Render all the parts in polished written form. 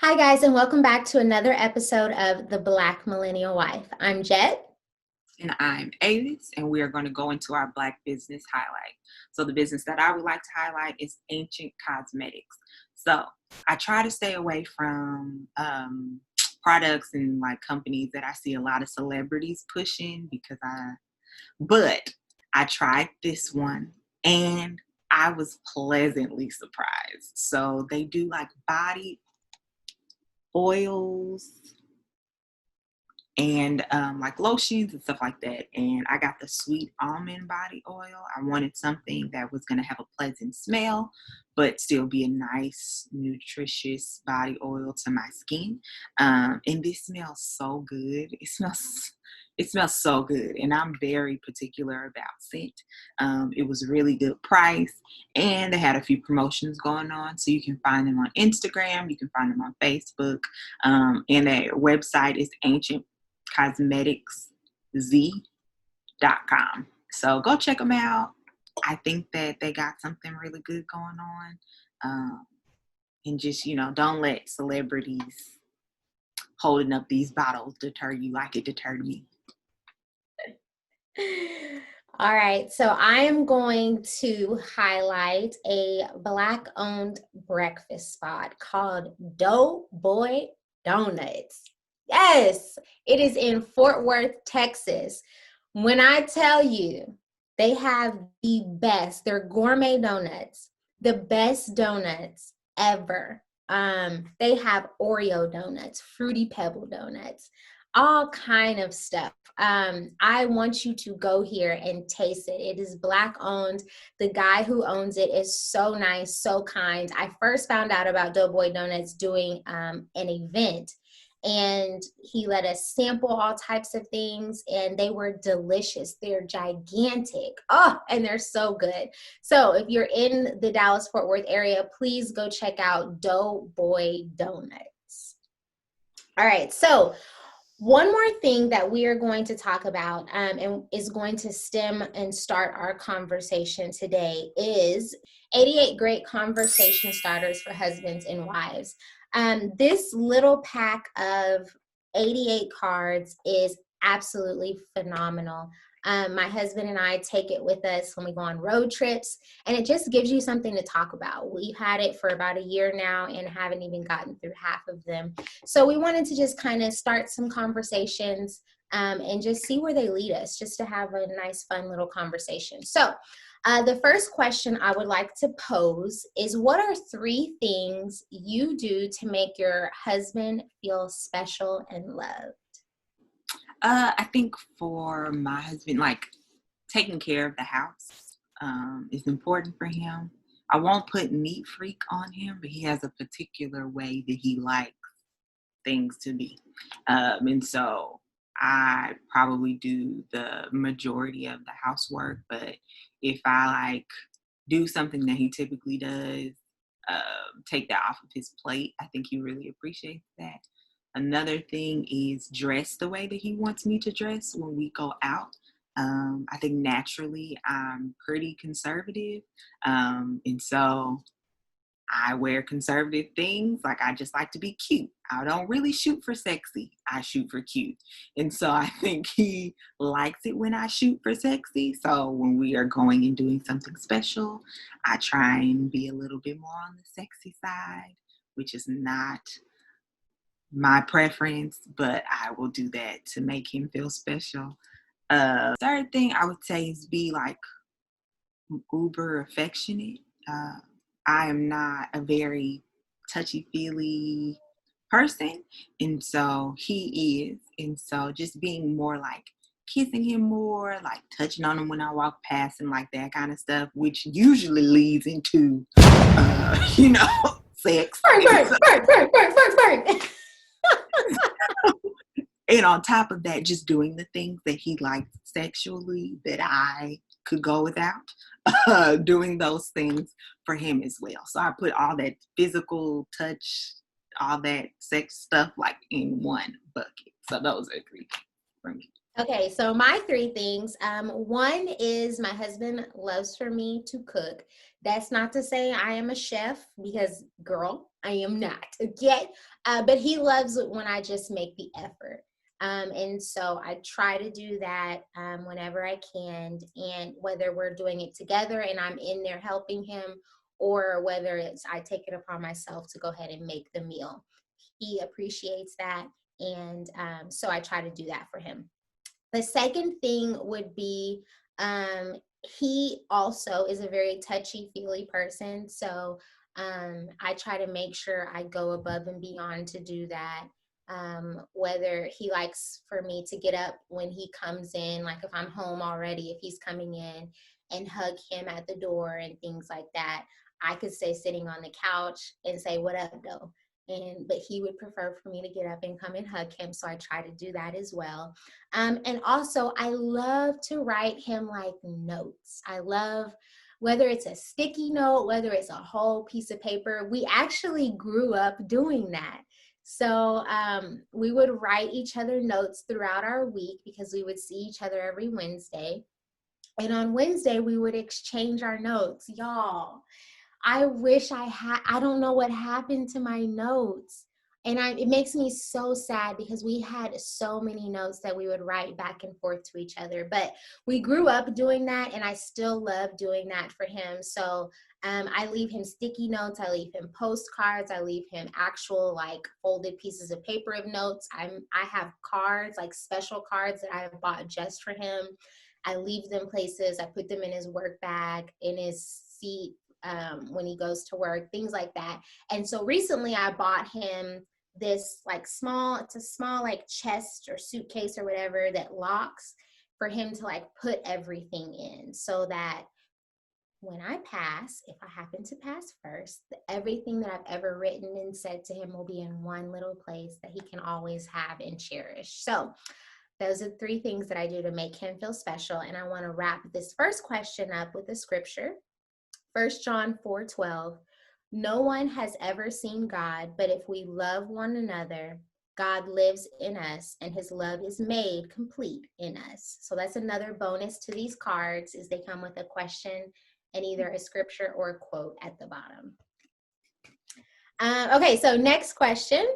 Hi, guys, and welcome back to another episode of the Black Millennial Wife. I'm Jet. And I'm Avis, and we are going to go into our Black business highlight. So the business that I would like to highlight is Ancient Cosmetics. So I try to stay away from products and like companies that I see a lot of celebrities pushing but I tried this one and I was pleasantly surprised. So they do like body oils and like lotions and stuff like that. And I got the sweet almond body oil. I wanted something that was going to have a pleasant smell, but still be a nice, nutritious body oil to my skin. And this smells so good. It smells so good, and I'm very particular about scent. It was a really good price, and they had a few promotions going on, so you can find them on Instagram, you can find them on Facebook, and their website is ancientcosmeticsz.com. So go check them out. I think that they got something really good going on. And just, don't let celebrities holding up these bottles deter you like it deterred me. All right, so I am going to highlight a Black-owned breakfast spot called Doughboy Donuts. Yes, it is in Fort Worth, Texas. When I tell you they have the best, they're gourmet donuts, the best donuts ever. They have Oreo donuts, Fruity Pebble donuts, all kind of stuff. I want you to go here and taste it. It is Black owned. The guy who owns it is so nice, so kind. I first found out about Doughboy Donuts doing an event, and he let us sample all types of things, and they were delicious. They're gigantic. Oh, and they're so good. So if you're in the Dallas-Fort Worth area, please go check out Doughboy Donuts. All right, so one more thing that we are going to talk about and is going to stem and start our conversation today is 88 great conversation starters for husbands and wives. This little pack of 88 cards is absolutely phenomenal. My husband and I take it with us when we go on road trips, and it just gives you something to talk about. We've had it for about a year now and haven't even gotten through half of them. So we wanted to just kind of start some conversations and just see where they lead us, just to have a nice, fun little conversation. So the first question I would like to pose is, what are 3 things you do to make your husband feel special and loved? I think for my husband, like taking care of the house is important for him. I won't put neat freak on him, but he has a particular way that he likes things to be. And so I probably do the majority of the housework, but if I like do something that he typically does, take that off of his plate, I think he really appreciates that. Another thing is dress the way that he wants me to dress when we go out. I think naturally I'm pretty conservative. And so I wear conservative things. Like, I just like to be cute. I don't really shoot for sexy. I shoot for cute. And so I think he likes it when I shoot for sexy. So when we are going and doing something special, I try and be a little bit more on the sexy side, which is not my preference, but I will do that to make him feel special. Third thing I would say is be like uber affectionate. I am not a very touchy-feely person, and so he is. And so just being more like kissing him more, like touching on him when I walk past him, like that kind of stuff, which usually leads into, sex. Burn. And on top of that, just doing the things that he likes sexually that I could go without, doing those things for him as well. So I put all that physical touch, all that sex stuff like in one bucket. So those are 3 for me. Okay, so my three things. One is my husband loves for me to cook. That's not to say I am a chef because, girl, I am not. Okay, but he loves it when I just make the effort. And so I try to do that whenever I can, and whether we're doing it together and I'm in there helping him, or whether it's I take it upon myself to go ahead and make the meal. He appreciates that, and so I try to do that for him. The second thing would be um, he also is a very touchy feely person. So I try to make sure I go above and beyond to do that. Whether he likes for me to get up when he comes in, like if I'm home already, if he's coming in, and hug him at the door and things like that. I could stay sitting on the couch and say, "What up, though?" But he would prefer for me to get up and come and hug him. So I try to do that as well. And also, I love to write him like notes. I love whether it's a sticky note, whether it's a whole piece of paper. We actually grew up doing that. So we would write each other notes throughout our week because we would see each other every Wednesday. And on Wednesday, we would exchange our notes. Y'all, I wish I don't know what happened to my notes. And it makes me so sad because we had so many notes that we would write back and forth to each other. But we grew up doing that, and I still love doing that for him. So I leave him sticky notes. I leave him postcards. I leave him actual like folded pieces of paper of notes. I have cards, like special cards that I have bought just for him. I leave them places. I put them in his work bag, in his seat when he goes to work, things like that. And so recently I bought him this like it's a small like chest or suitcase or whatever that locks for him to like put everything in, so that when I pass, if I happen to pass first, everything that I've ever written and said to him will be in one little place that he can always have and cherish. So those are three things that I do to make him feel special. And I want to wrap this first question up with a scripture. 1 John 4:12. No one has ever seen God, but if we love one another, God lives in us and his love is made complete in us. So that's another bonus to these cards, is they come with a question and either a scripture or a quote at the bottom. Okay, so next question.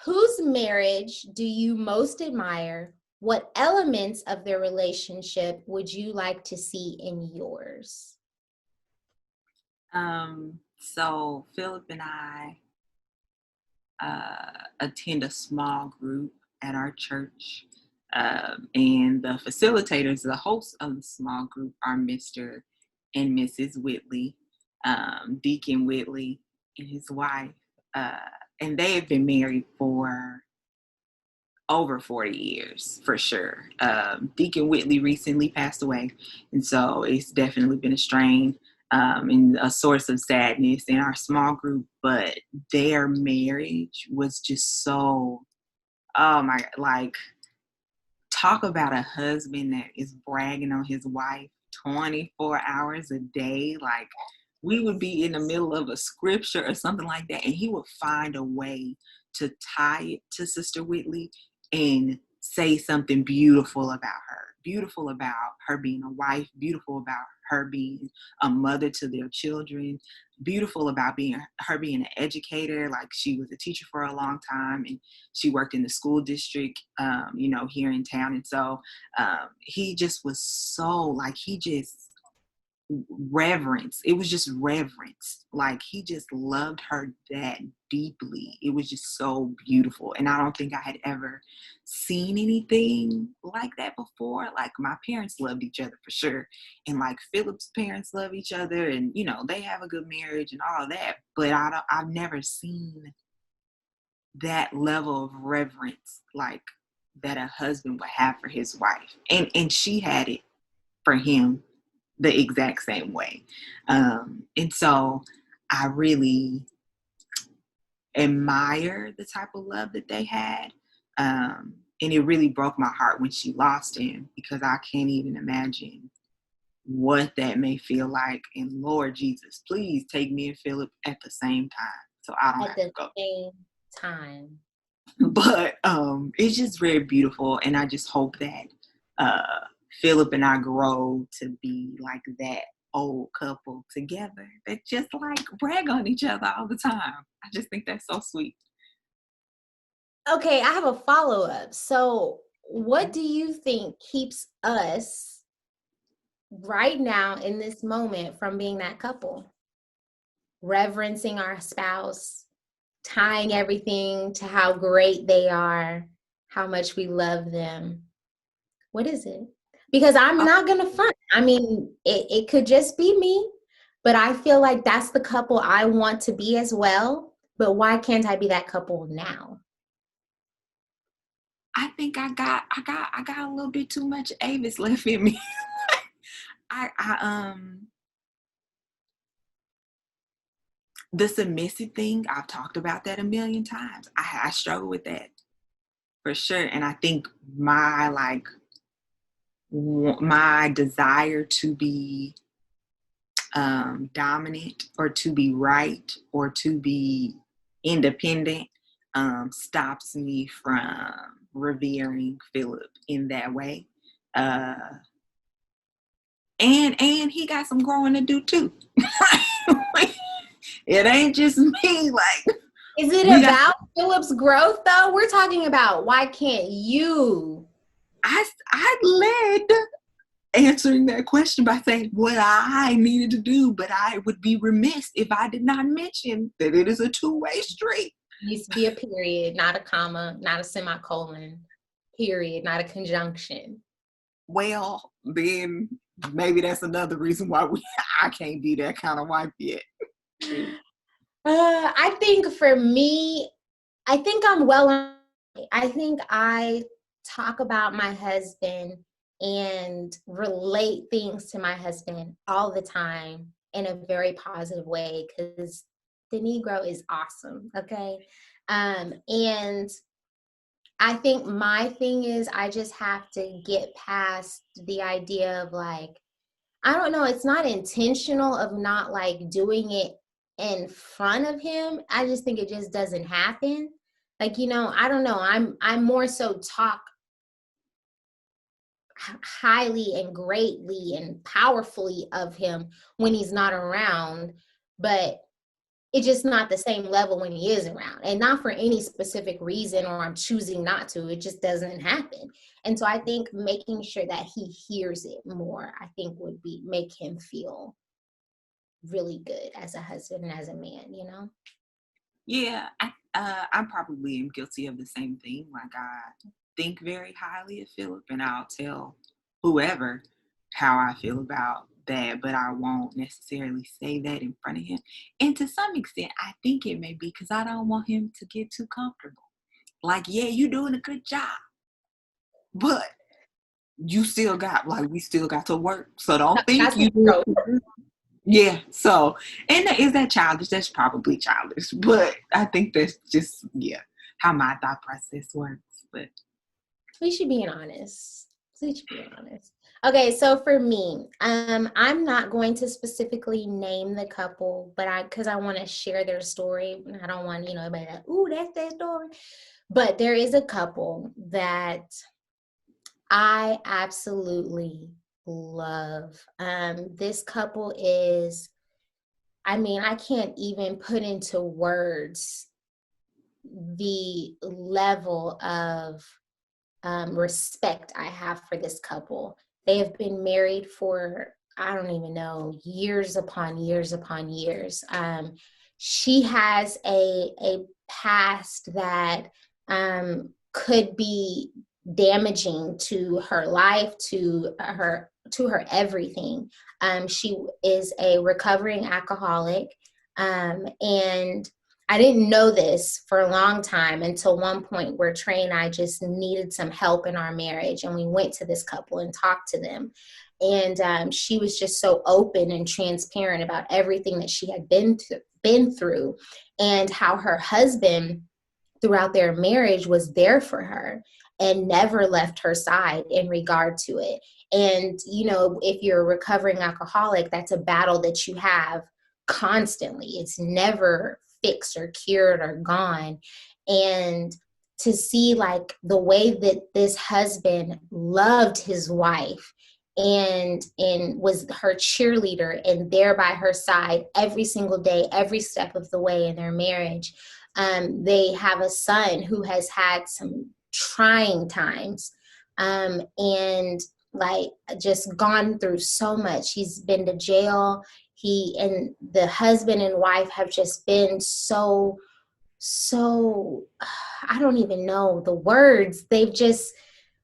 Whose marriage do you most admire? What elements of their relationship would you like to see in yours? So Philip and I attend a small group at our church. And the facilitators, the hosts of the small group, are Mr. and Mrs. Whitley, Deacon Whitley and his wife. Uh, and they have been married for over 40 years for sure. Deacon Whitley recently passed away, and so it's definitely been a strain and a source of sadness in our small group. But their marriage was just so, oh my, like, talk about a husband that is bragging on his wife 24 hours a day. Like, we would be in the middle of a scripture or something like that, and he would find a way to tie it to Sister Whitley and say something beautiful about her being a wife, beautiful about her being a mother to their children, beautiful about her being an educator. Like, she was a teacher for a long time, and she worked in the school district, here in town. And so he just was so, like, he just reverence. It was just reverence. Like, he just loved her that deeply. It was just so beautiful. And I don't think I had ever seen anything like that before. Like, my parents loved each other for sure. And like Philip's parents love each other, and they have a good marriage and all of that. But I've never seen that level of reverence like that a husband would have for his wife. And she had it for him the exact same way. And so I really admire the type of love that they had. And it really broke my heart when she lost him, because I can't even imagine what that may feel like. And Lord Jesus, please take me and Philip at the same time so I don't At have to the go. same time. But it's just very beautiful. And I just hope that uh, Philip and I grow to be like that old couple together that just like brag on each other all the time. I just think that's so sweet. Okay, I have a follow-up. So, what do you think keeps us right now in this moment from being that couple? Reverencing our spouse, tying everything to how great they are, how much we love them. What is it? Because I'm not going to front. I mean, it could just be me, but I feel like that's the couple I want to be as well. But why can't I be that couple now? I think I got a little bit too much Avis left in me. I the submissive thing, I've talked about that a million times. I struggle with that for sure. And I think my desire to be dominant or to be right or to be independent stops me from revering Philip in that way. Uh, and he got some growing to do too. It ain't just me. Like, Is it we got. about Philip's growth though? We're talking about why can't you? I led answering that question by saying what I needed to do, but I would be remiss if I did not mention that it is a two-way street. It needs to be a period, not a comma, not a semicolon. Period, not a conjunction. Well, then maybe that's another reason why I can't be that kind of wife yet. I think for me, I think I'm well on. I think I talk about my husband and relate things to my husband all the time in a very positive way because the Negro is awesome. Okay. And I think my thing is I just have to get past the idea of like, I don't know, it's not intentional of not like doing it in front of him. I just think it just doesn't happen. Like, I don't know. I'm more so talk highly and greatly and powerfully of him when he's not around, but it's just not the same level when he is around, and not for any specific reason or I'm choosing not to. It just doesn't happen. And so I think making sure that he hears it more, I think would be make him feel really good as a husband and as a man. Yeah, I probably am guilty of the same thing. Like, I think very highly of Philip, and I'll tell whoever how I feel about that, but I won't necessarily say that in front of him. And to some extent, I think it may be because I don't want him to get too comfortable. Like, yeah, you're doing a good job, but you still got, like, we still got to work. So don't think That's you growth. do. Yeah. So, and is that childish? That's probably childish, but I think that's just, yeah, how my thought process works. But We should be honest. We should be honest. Okay, so for me, I'm not going to specifically name the couple, but because I want to share their story. I don't want, everybody like, ooh, that's their story. But there is a couple that I absolutely love. This couple is, I mean, I can't even put into words the level of respect I have for this couple. They have been married for, I don't even know, years upon years upon years. She has a past that could be damaging to her life, to her everything. She is a recovering alcoholic, and I didn't know this for a long time until one point where Trey and I just needed some help in our marriage. And we went to this couple and talked to them. And she was just so open and transparent about everything that she had been through and how her husband throughout their marriage was there for her and never left her side in regard to it. And, if you're a recovering alcoholic, that's a battle that you have constantly. It's never fixed or cured or gone. And to see like the way that this husband loved his wife and was her cheerleader and there by her side every single day, every step of the way in their marriage. They have a son who has had some trying times, and like just gone through so much. He's been to jail. He and the husband and wife have just been so I don't even know the words. They've just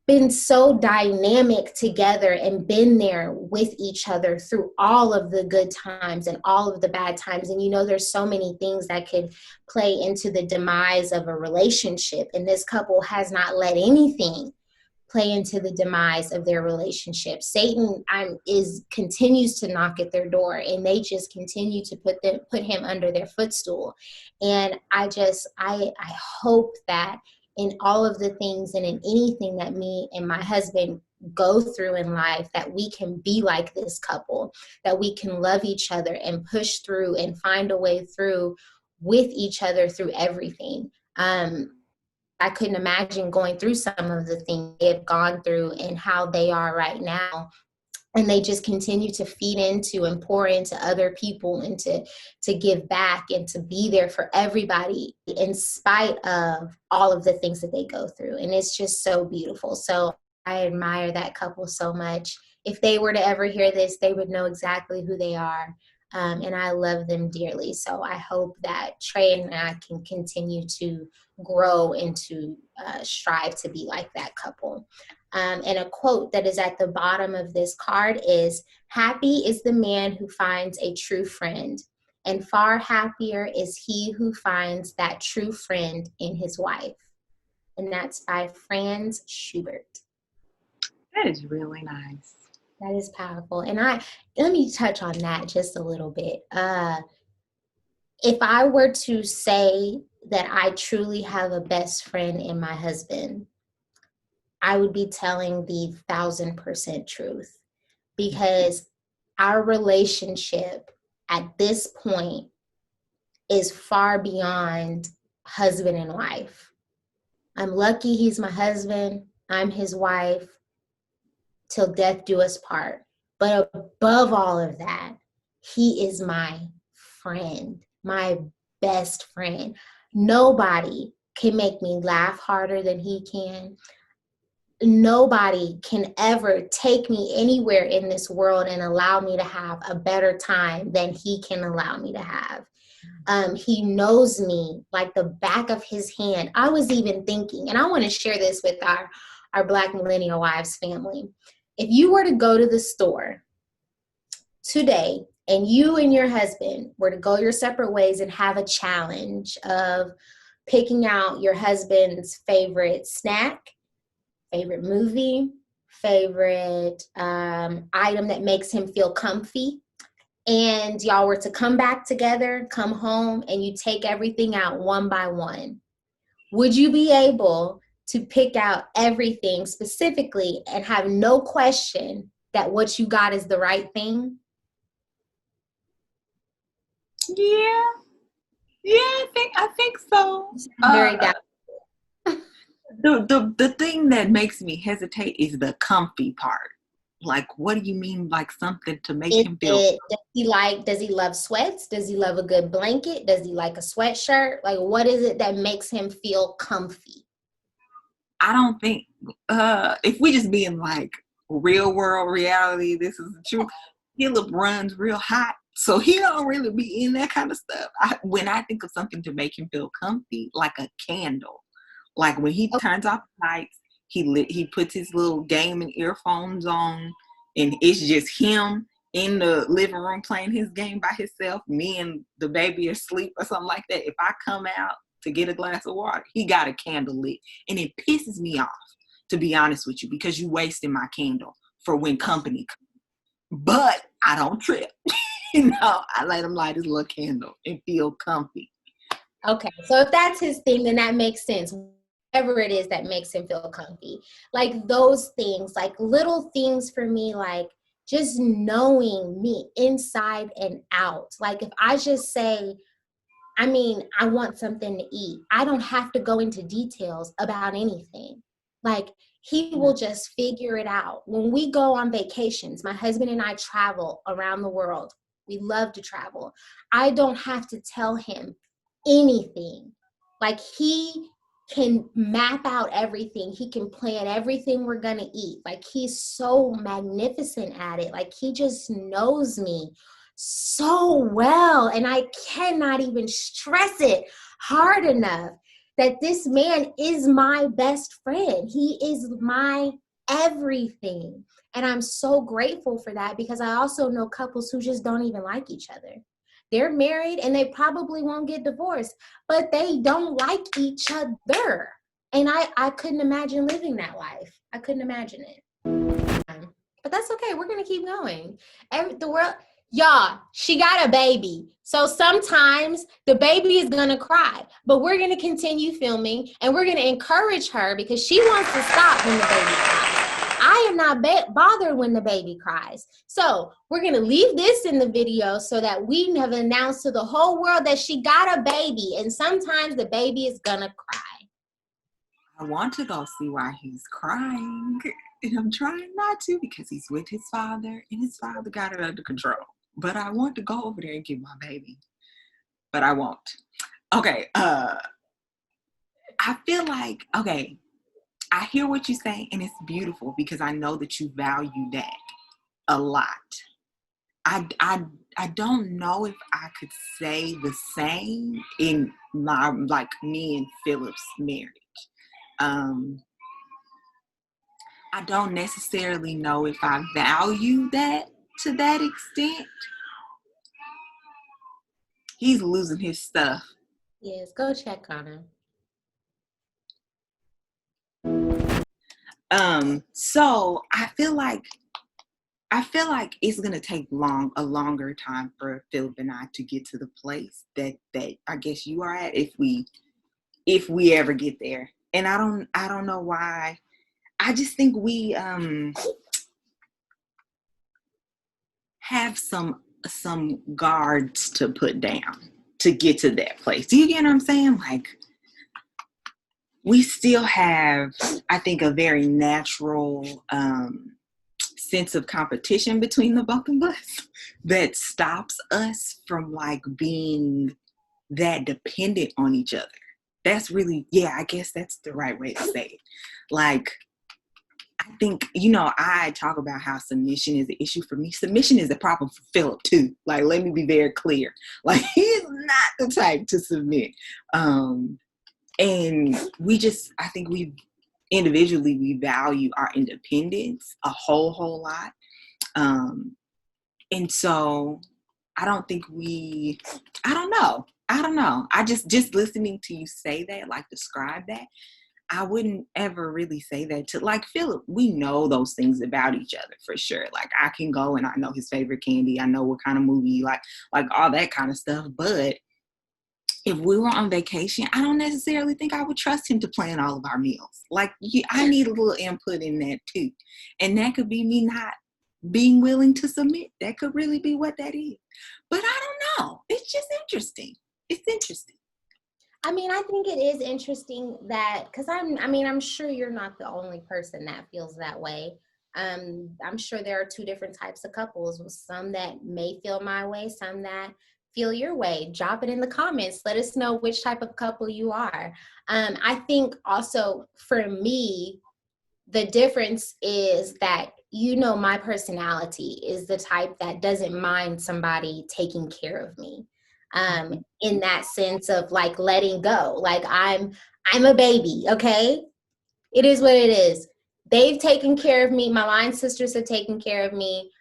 been so dynamic together and been there with each other through all of the good times and all of the bad times. And there's so many things that could play into the demise of a relationship. And this couple has not let anything play into the demise of their relationship. Satan continues to knock at their door, and they just continue to put him under their footstool. And I hope that in all of the things and in anything that me and my husband go through in life, that we can be like this couple, that we can love each other and push through and find a way through with each other through everything. I couldn't imagine going through some of the things they have gone through and how they are right now. And they just continue to feed into and pour into other people and to give back and to be there for everybody in spite of all of the things that they go through. And it's just so beautiful. So I admire that couple so much. If they were to ever hear this, they would know exactly who they are. And I love them dearly. So I hope that Trey and I can continue to grow and to strive to be like that couple. And a quote that is at the bottom of this card is, "Happy is the man who finds a true friend, and far happier is he who finds that true friend in his wife." And that's by Franz Schubert. That is really nice. That is powerful. And let me touch on that just a little bit. If I were to say that I truly have a best friend in my husband, I would be telling the 1,000% truth, because our relationship at this point is far beyond husband and wife. I'm lucky he's my husband. I'm his wife till death do us part. But above all of that, he is my friend, my best friend. Nobody can make me laugh harder than he can. Nobody can ever take me anywhere in this world and allow me to have a better time than he can allow me to have. He knows me like the back of his hand. I was even thinking, and I want to share this with our Black Millennial Wives family. If you were to go to the store today and you and your husband were to go your separate ways and have a challenge of picking out your husband's favorite snack, favorite movie, favorite item that makes him feel comfy, and y'all were to come back together, come home, and you take everything out one by one, would you be able to pick out everything specifically and have no question that what you got is the right thing? Yeah, I think so. Very down. The thing that makes me hesitate is the comfy part. Like, what do you mean, like something to make him feel? Does he love sweats? Does he love a good blanket? Does he like a sweatshirt? Like, what is it that makes him feel comfy? I don't think, if we just being like real world reality, this is the truth. Philip runs real hot, so he don't really be in that kind of stuff. When I think of something to make him feel comfy, like a candle, like when he turns off the lights, he puts his little gaming earphones on, and it's just him in the living room playing his game by himself. Me and the baby are asleep or something like that. If I come out to get a glass of water, he got a candle lit, and it pisses me off, to be honest with you, because you wasting my candle for when company comes. But I don't trip. I let him light his little candle and feel comfy. Okay, so if that's his thing, then that makes sense. Whatever it is that makes him feel comfy. Like those things, like little things for me, like just knowing me inside and out. Like if I just say, I mean, I want something to eat. I don't have to go into details about anything. Like, he will just figure it out. When we go on vacations, my husband and I travel around the world. We love to travel. I don't have to tell him anything. Like, he can map out everything. He can plan everything we're going to eat. Like, he's so magnificent at it. Like, he just knows me so well. And I cannot even stress it hard enough that this man is my best friend. He is my everything. And I'm so grateful for that, because I also know couples who just don't even like each other. They're married and they probably won't get divorced, but they don't like each other. And I couldn't imagine living that life. I couldn't imagine it. But that's okay. We're going to keep going. The world, y'all, she got a baby. So sometimes the baby is going to cry, but we're going to continue filming and we're going to encourage her because she wants to stop when the baby cries. I am not bothered when the baby cries. So we're going to leave this in the video so that we have announced to the whole world that she got a baby. And sometimes the baby is going to cry. I want to go see why he's crying. And I'm trying not to because he's with his father and his father got it under control. But I want to go over there and get my baby. But I won't. Okay. I feel like, okay, I hear what you say and it's beautiful because I know that you value that a lot. I don't know if I could say the same in my, like me and Philip's marriage. I don't necessarily know if I value that to that extent. He's losing his stuff. Yes, go check on him. So I feel like it's gonna take a longer time for Philip and I to get to the place that I guess you are at if we ever get there. And I don't know why. I just think we have some guards to put down to get to that place. Do you get what I'm saying? Like, we still have, I think, a very natural sense of competition between the both of us that stops us from like being that dependent on each other. That's really, I guess that's the right way to say it. Like, I think, I talk about how submission is an issue for me. Submission is a problem for Philip too. Like, let me be very clear. Like, he's not the type to submit. And I think we individually, we value our independence a whole lot. And so I don't think I don't know. I just listening to you say that, like describe that, I wouldn't ever really say that to like Philip. We know those things about each other for sure. Like, I can go and I know his favorite candy. I know what kind of movie he like all that kind of stuff. But if we were on vacation, I don't necessarily think I would trust him to plan all of our meals. Like, I need a little input in that too. And that could be me not being willing to submit. That could really be what that is. But I don't know. It's just interesting. It's interesting. I mean, I think it is interesting that, because I'm sure you're not the only person that feels that way. I'm sure there are two different types of couples, some that may feel my way, some that feel your way. Drop it in the comments. Let us know which type of couple you are. I think also for me, the difference is that, my personality is the type that doesn't mind somebody taking care of me. In that sense of like letting go. Like, I'm a baby, okay? It is what it is. They've taken care of me. My line sisters have taken care of me.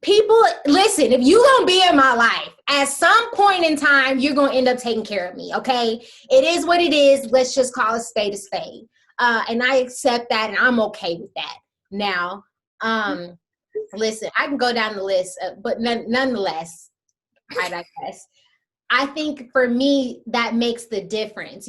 People, listen, if you're going to be in my life, at some point in time, you're going to end up taking care of me, okay? It is what it is. Let's just call a spade a spade. And I accept that, and I'm okay with that. Now, listen, I can go down the list, but nonetheless, I digress. I think for me, that makes the difference.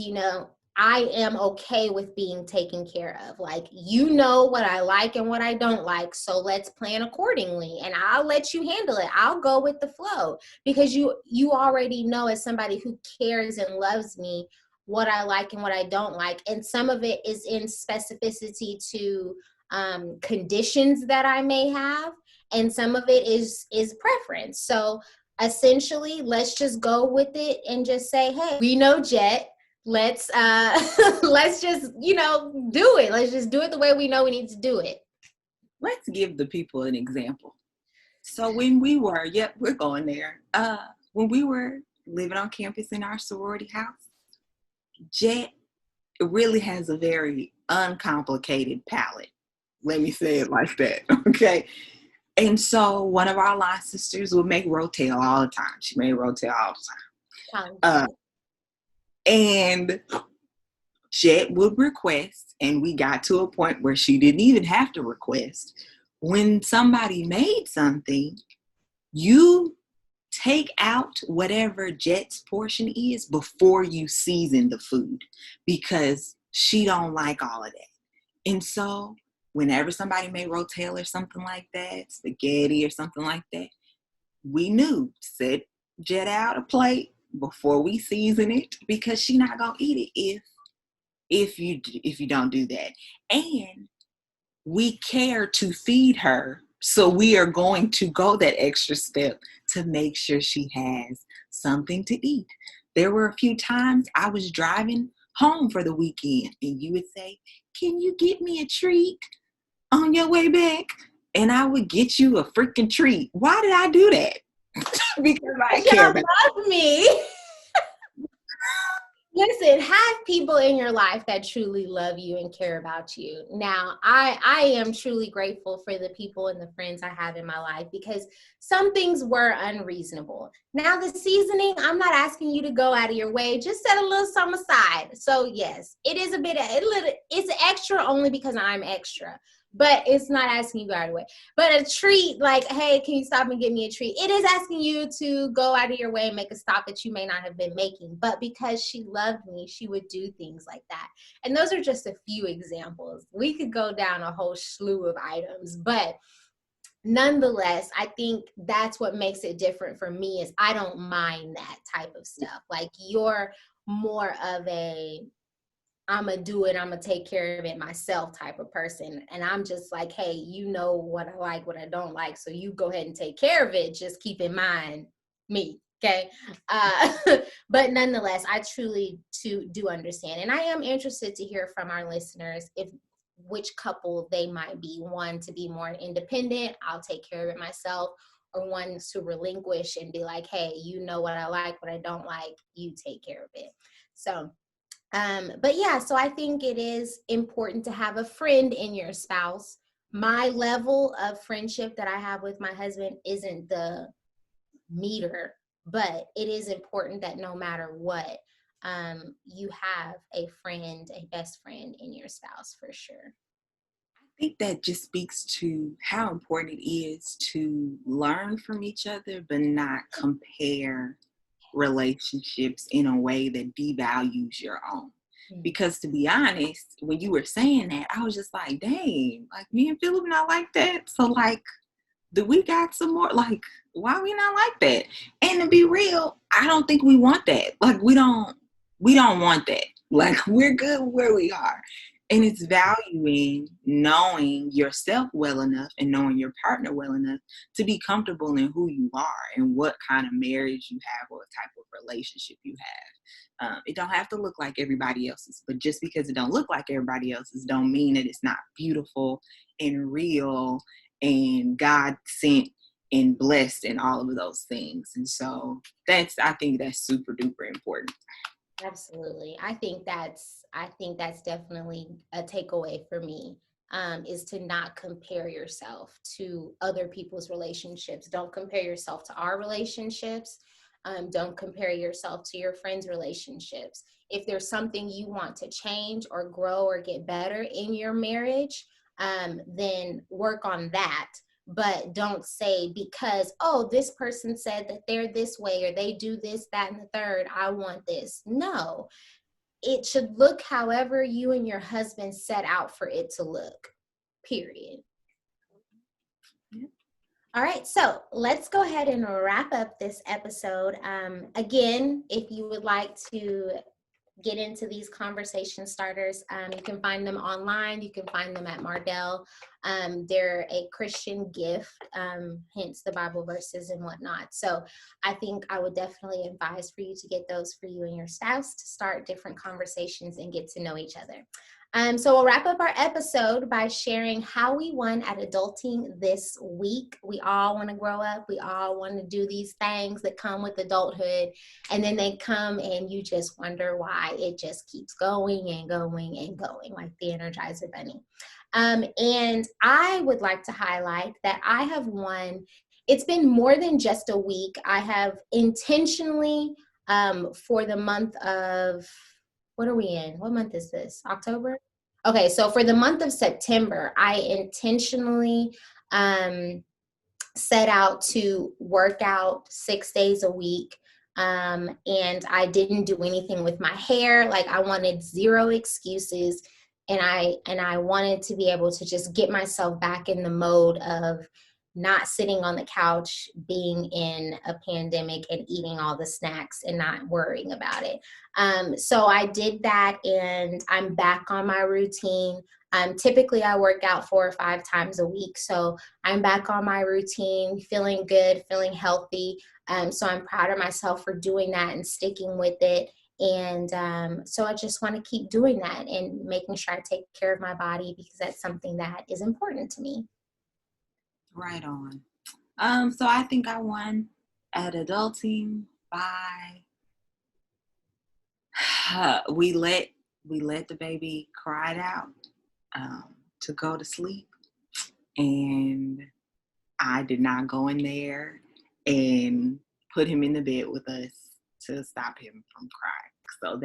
I am okay with being taken care of. Like, you know what I like and what I don't like, so let's plan accordingly, and I'll let you handle it. I'll go with the flow, because you already know, as somebody who cares and loves me, what I like and what I don't like. And some of it is in specificity to conditions that I may have, and some of it is preference. So essentially, let's just go with it and just say, hey, we know Jet, let's let's just, do it. Let's just do it the way we know we need to do it. Let's give the people an example. So when we were, yep, we're going there. When we were living on campus in our sorority house, Jet really has a very uncomplicated palate. Let me say it like that, okay? And so one of our line sisters would make rotel all the time. She made rotel all the time. And Jet would request, and we got to a point where she didn't even have to request. When somebody made something, you take out whatever Jet's portion is before you season the food, because she don't like all of that. And so whenever somebody made rotel or something like that, spaghetti or something like that, we knew, set Jet out a plate before we season it, because she not gonna eat it if you don't do that. And we care to feed her, so we are going to go that extra step to make sure she has something to eat. There were a few times I was driving home for the weekend and you would say, can you get me a treat on your way back? And I would get you a freaking treat. Why did I do that? Because I care about love me. Listen, have people in your life that truly love you and care about you. Now, I am truly grateful for the people and the friends I have in my life, because some things were unreasonable. Now, the seasoning, I'm not asking you to go out of your way. Just set a little some aside. So yes, it is it's extra only because I'm extra. But it's not asking you to go out of your way. But a treat, like, hey, can you stop and get me a treat? It is asking you to go out of your way and make a stop that you may not have been making. But because she loved me, she would do things like that. And those are just a few examples. We could go down a whole slew of items. But nonetheless, I think that's what makes it different for me, is I don't mind that type of stuff. Like, you're more of a, I'm going to do it, I'm going to take care of it myself type of person. And I'm just like, hey, you know what I like, what I don't like. So you go ahead and take care of it. Just keep in mind me. Okay. But nonetheless, I truly do understand. And I am interested to hear from our listeners if which couple they might be. One to be more independent, I'll take care of it myself, or one to relinquish and be like, hey, you know what I like, what I don't like, you take care of it. So but yeah, so I think it is important to have a friend in your spouse. My level of friendship that I have with my husband isn't the meter, but it is important that no matter what, you have a friend, a best friend in your spouse, for sure. I think that just speaks to how important it is to learn from each other, but not compare relationships in a way that devalues your own. Because to be honest, when you were saying that, I was just like, dang, like me and Philip not like that. So like, do we got some more? Like, why we not like that? And to be real, I don't think we want that. Like, we don't want that. Like, we're good where we are. And it's valuing knowing yourself well enough and knowing your partner well enough to be comfortable in who you are and what kind of marriage you have or what type of relationship you have. It don't have to look like everybody else's, but just because it don't look like everybody else's don't mean that it's not beautiful and real and God sent and blessed and all of those things. And so I think that's super duper important. Absolutely. I think that's definitely a takeaway for me, is to not compare yourself to other people's relationships. Don't compare yourself to our relationships. Don't compare yourself to your friends' relationships. If there's something you want to change or grow or get better in your marriage, then work on that. But don't say, because, oh, this person said that they're this way or they do this, that, and the third, I want this. No, it should look however you and your husband set out for it to look, period. All right, so let's go ahead and wrap up this episode. Again, if you would like to get into these conversation starters, you can find them online. You can find them at Mardell. They're a Christian gift, hence the Bible verses and whatnot. So I think I would definitely advise for you to get those for you and your spouse to start different conversations and get to know each other. So we'll wrap up our episode by sharing how we won at adulting this week. We all want to grow up. We all want to do these things that come with adulthood. And then they come and you just wonder why it just keeps going and going and going, like the Energizer Bunny. And I would like to highlight that I have won. It's been more than just a week. I have intentionally, for the month of, what are we in? What month is this? October? Okay, so for the month of September, I intentionally set out to work out 6 days a week. And I didn't do anything with my hair. Like, I wanted zero excuses. And I wanted to be able to just get myself back in the mode of not sitting on the couch, being in a pandemic and eating all the snacks and not worrying about it. So I did that, and I'm back on my routine. Typically I work out 4 or 5 times a week. So I'm back on my routine, feeling good, feeling healthy. So I'm proud of myself for doing that and sticking with it. And so I just want to keep doing that and making sure I take care of my body, because that's something that is important to me. Right on. So I think I won at adulting by we let the baby cry it out to go to sleep, and I did not go in there and put him in the bed with us to stop him from crying. So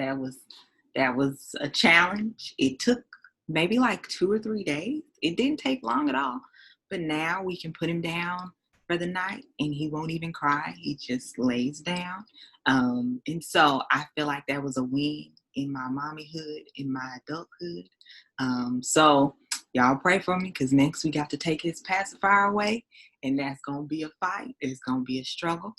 that was a challenge. It took maybe like 2 or 3 days. It didn't take long at all. But now we can put him down for the night and he won't even cry. He just lays down. And so I feel like that was a win in my mommyhood, in my adulthood. So y'all pray for me, because next we got to take his pacifier away, and that's going to be a fight. It's going to be a struggle.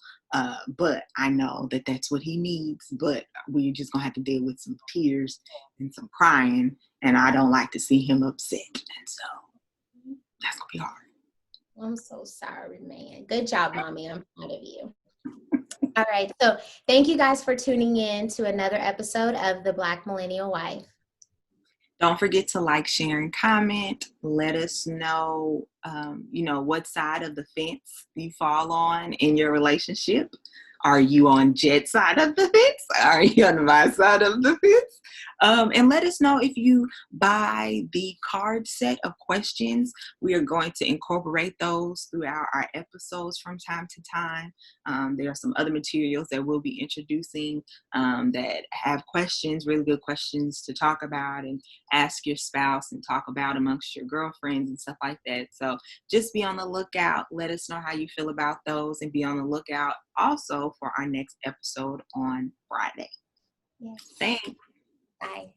But I know that that's what he needs. But we're just going to have to deal with some tears and some crying. And I don't like to see him upset. And so that's going to be hard. I'm so sorry, man. Good job, Mommy. I'm proud of you. All right. So thank you guys for tuning in to another episode of the Black Millennial Wife. Don't forget to like, share, and comment. Let us know, what side of the fence you fall on in your relationship. Are you on Jed's side of the fence? Are you on my side of the fence? And let us know if you buy the card set of questions. We are going to incorporate those throughout our episodes from time to time. There are some other materials that we'll be introducing that have questions, really good questions to talk about and ask your spouse and talk about amongst your girlfriends and stuff like that. So just be on the lookout. Let us know how you feel about those, and be on the lookout also for our next episode on Friday. Yes. Thanks. Bye.